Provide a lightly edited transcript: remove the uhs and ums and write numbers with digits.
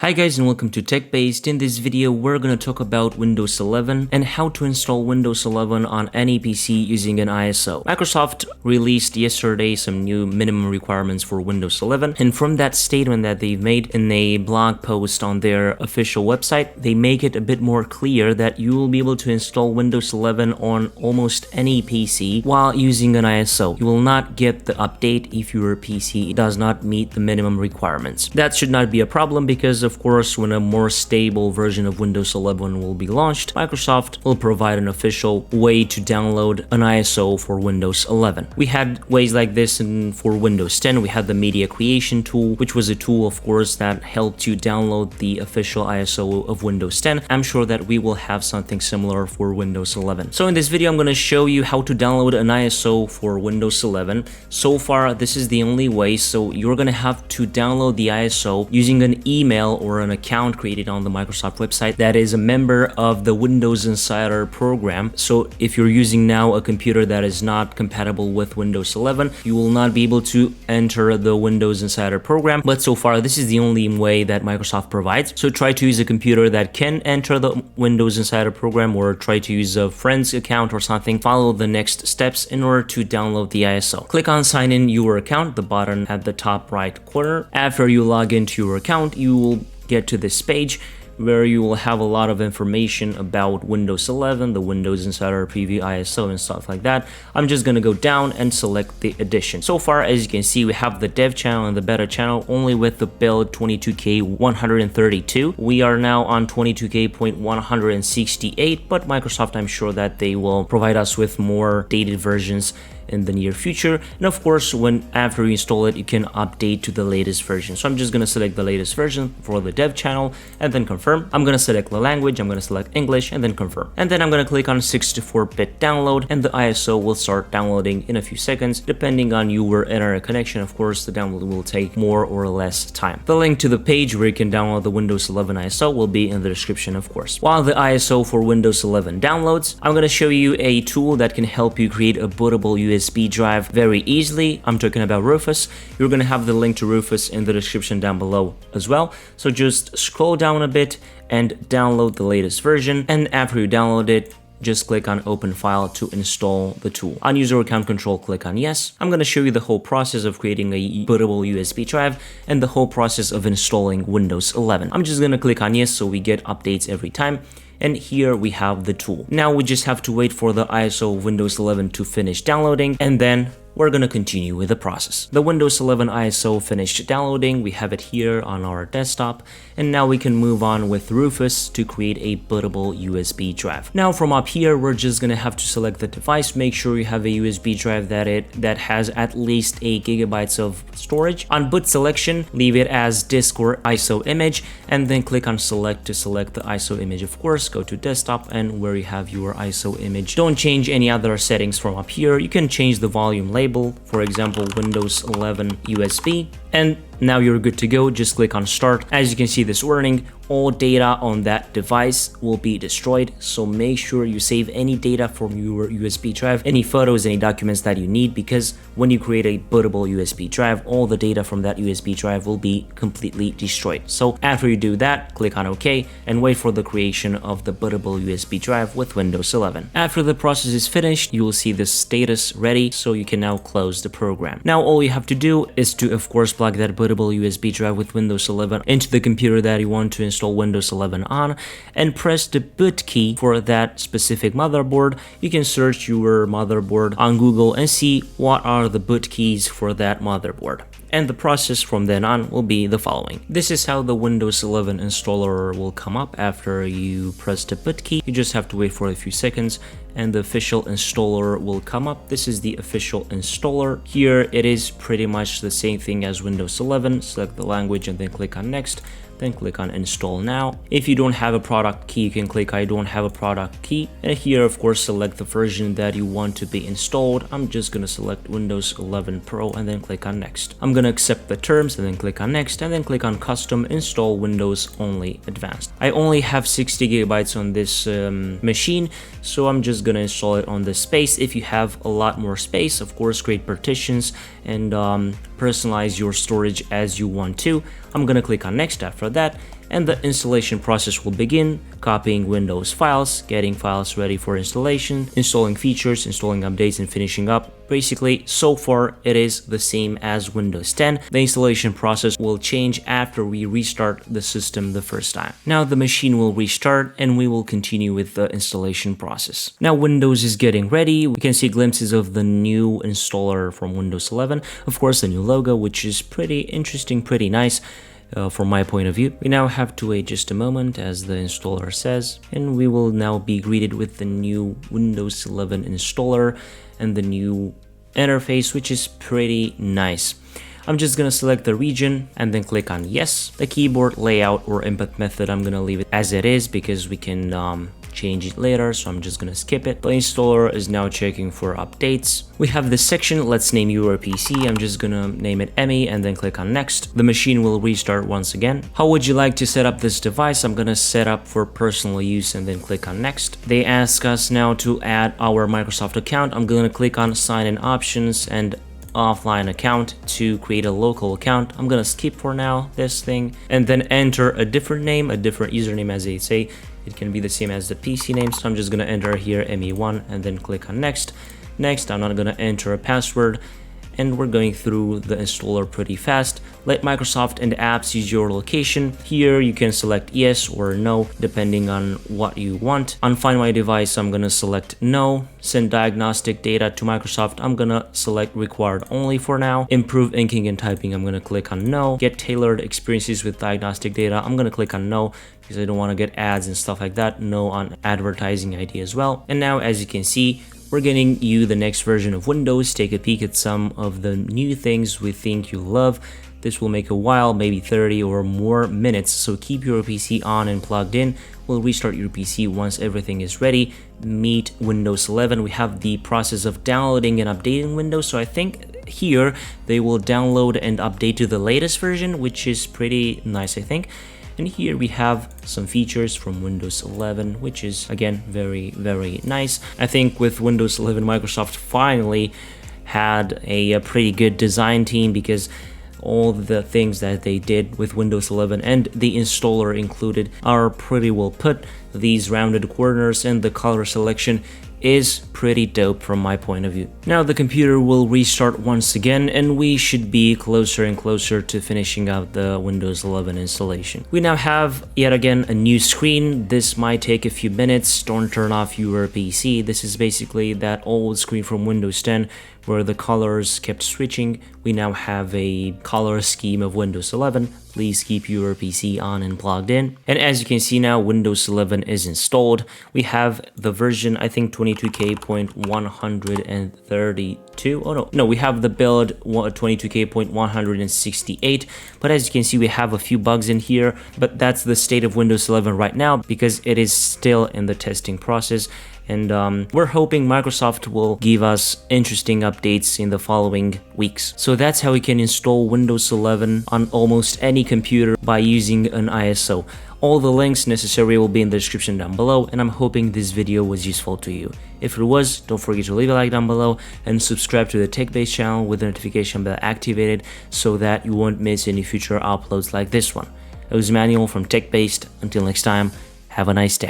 Hi guys and welcome to TechBased. In this video we're going to talk about Windows 11 and how to install Windows 11 on any PC using an ISO. Microsoft released yesterday some new minimum requirements for Windows 11, and from that statement that they've made in a blog post on their official website, they make it a bit more clear that you will be able to install Windows 11 on almost any PC while using an ISO. You will not get the update if your PC does not meet the minimum requirements. That should not be a problem because of course, when a more stable version of Windows 11 will be launched, Microsoft will provide an official way to download an ISO for Windows 11. We had ways like this for Windows 10. We had the media creation tool, which was a tool, of course, that helped you download the official ISO of Windows 10. I'm sure that we will have something similar for Windows 11. So in this video, I'm going to show you how to download an ISO for Windows 11. So far, this is the only way. So you're going to have to download the ISO using an email or an account created on the Microsoft website that is a member of the Windows Insider program. So if you're using now a computer that is not compatible with Windows 11, you will not be able to enter the Windows Insider program. But so far, this is the only way that Microsoft provides. So try to use a computer that can enter the Windows Insider program, or try to use a friend's account or something. Follow the next steps in order to download the ISO. Click on sign in your account, the button at the top right corner. After you log into your account, you will get to this page where you will have a lot of information about Windows 11, the Windows Insider Preview ISO and stuff like that. I'm just gonna go down and select the edition. So far, as you can see, we have the dev channel and the beta channel only with the build 22K132. We are now on 22K.168, but Microsoft, I'm sure that they will provide us with more dated versions in the near future. And of course, after you install it, you can update to the latest version. So I'm just going to select the latest version for the dev channel and then confirm. I'm going to select the language, I'm going to select English and then confirm. And then I'm going to click on 64-bit download, and the ISO will start downloading in a few seconds. Depending on your internet connection, of course, the download will take more or less time. The link to the page where you can download the Windows 11 ISO will be in the description, of course. While the ISO for Windows 11 downloads, I'm going to show you a tool that can help you create a bootable USB drive very easily. I'm talking about Rufus. You're going to have the link to Rufus in the description down below as well. So just scroll down a bit and download the latest version. And after you download it, just click on open file to install the tool. On user account control, click on yes. I'm going to show you the whole process of creating a bootable USB drive and the whole process of installing Windows 11. I'm just going to click on yes so we get updates every time. And here we have the tool. Now we just have to wait for the ISO of Windows 11 to finish downloading, and then we're going to continue with the process. The Windows 11 ISO finished downloading. We have it here on our desktop, and now we can move on with Rufus to create a bootable USB drive. Now from up here, we're just going to have to select the device. Make sure you have a USB drive that has at least 8 GB of storage. On boot selection, leave it as disk or ISO image, and then click on select to select the ISO image. Of course, go to desktop and where you have your ISO image. Don't change any other settings from up here. You can change the volume label, for example, Windows 11 USB, and now you're good to go. Just click on start. As you can see this warning, all data on that device will be destroyed, so make sure you save any data from your USB drive, any photos, any documents that you need, because when you create a bootable USB drive, all the data from that USB drive will be completely destroyed. So after you do that, click on OK and wait for the creation of the bootable USB drive with Windows 11. After the process is finished, you will see the status ready, so you can now close the program. Now all you have to do is to, of course, plug that bootable USB drive with Windows 11 into the computer that you want to install Windows 11 on, and press the boot key for that specific motherboard. You can search your motherboard on Google and see what are the boot keys for that motherboard. And the process from then on will be the following. This is how the Windows 11 installer will come up after you press the boot key. You just have to wait for a few seconds and the official installer will come up. This is the official installer. Here it is pretty much the same thing as Windows 11. Select the language and then click on next. Then click on install now. If you don't have a product key, you can click I don't have a product key. And here, of course, select the version that you want to be installed. I'm just going to select Windows 11 Pro and then click on next. I'm going to accept the terms and then click on next, and then click on custom install Windows only advanced. I only have 60 GB on this machine, so I'm just going to install it on this space. If you have a lot more space, of course, create partitions and personalize your storage as you want to. I'm going to click on next after that, and the installation process will begin, copying Windows files, getting files ready for installation, installing features, installing updates, and finishing up. Basically, so far it is the same as Windows 10. The installation process will change after we restart the system the first time. Now the machine will restart and we will continue with the installation process. Now Windows is getting ready. We can see glimpses of the new installer from Windows 11. Of course, the new logo, which is pretty interesting, pretty nice. From my point of view. We now have to wait just a moment, as the installer says, and we will now be greeted with the new Windows 11 installer and the new interface, which is pretty nice. I'm just gonna select the region and then click on yes. The keyboard layout or input method, I'm gonna leave it as it is because we can change it later, so I'm just gonna skip it. The installer is now checking for updates. We have this section, let's name your PC. I'm just gonna name it Emmy and then click on next. The machine will restart once again. How would you like to set up this device? I'm gonna set up for personal use and then click on next. They ask us now to add our Microsoft account. I'm gonna click on sign in options and offline account to create a local account. I'm gonna skip for now this thing and then enter a different name, a different username, as they say. It can be the same as the PC name, so I'm just gonna enter here ME1 and then click on next. Next, I'm not gonna enter a password, and we're going through the installer pretty fast. Let Microsoft and apps use your location. Here you can select yes or no depending on what you want. On Find My Device, I'm gonna select no. Send diagnostic data to Microsoft, I'm gonna select required only for now. Improve inking and typing, I'm gonna click on no. Get tailored experiences with diagnostic data, I'm gonna click on no because I don't want to get ads and stuff like that. No on advertising ID as well. And now, as you can see, we're getting you the next version of Windows. Take a peek at some of the new things we think you'll love. This will make a while, maybe 30 or more minutes, so keep your PC on and plugged in. We'll restart your PC once everything is ready. Meet Windows 11. We have the process of downloading and updating Windows, so I think here they will download and update to the latest version, which is pretty nice, I think. And here we have some features from Windows 11, which is again very, very nice. I think with Windows 11, Microsoft finally had a pretty good design team, because all the things that they did with Windows 11 and the installer included are pretty well put. These rounded corners and the color selection is pretty dope from my point of view. Now the computer will restart once again and we should be closer and closer to finishing out the Windows 11 installation. We now have yet again a new screen. This might take a few minutes. Don't turn off your PC. This is basically that old screen from Windows 10 where the colors kept switching. We now have a color scheme of Windows 11. Please keep your PC on and plugged in. And as you can see now, Windows 11 is installed. We have the version, I think 22K.132. Oh no, we have the build 22K.168. But as you can see, we have a few bugs in here, but that's the state of Windows 11 right now because it is still in the testing process. And we're hoping Microsoft will give us interesting updates in the following weeks. So that's how we can install Windows 11 on almost any computer by using an ISO. All the links necessary will be in the description down below, and I'm hoping this video was useful to you. If it was, don't forget to leave a like down below and subscribe to the Tech-Based channel with the notification bell activated so that you won't miss any future uploads like this one. It was Manuel from Tech-Based. Until next time, have a nice day.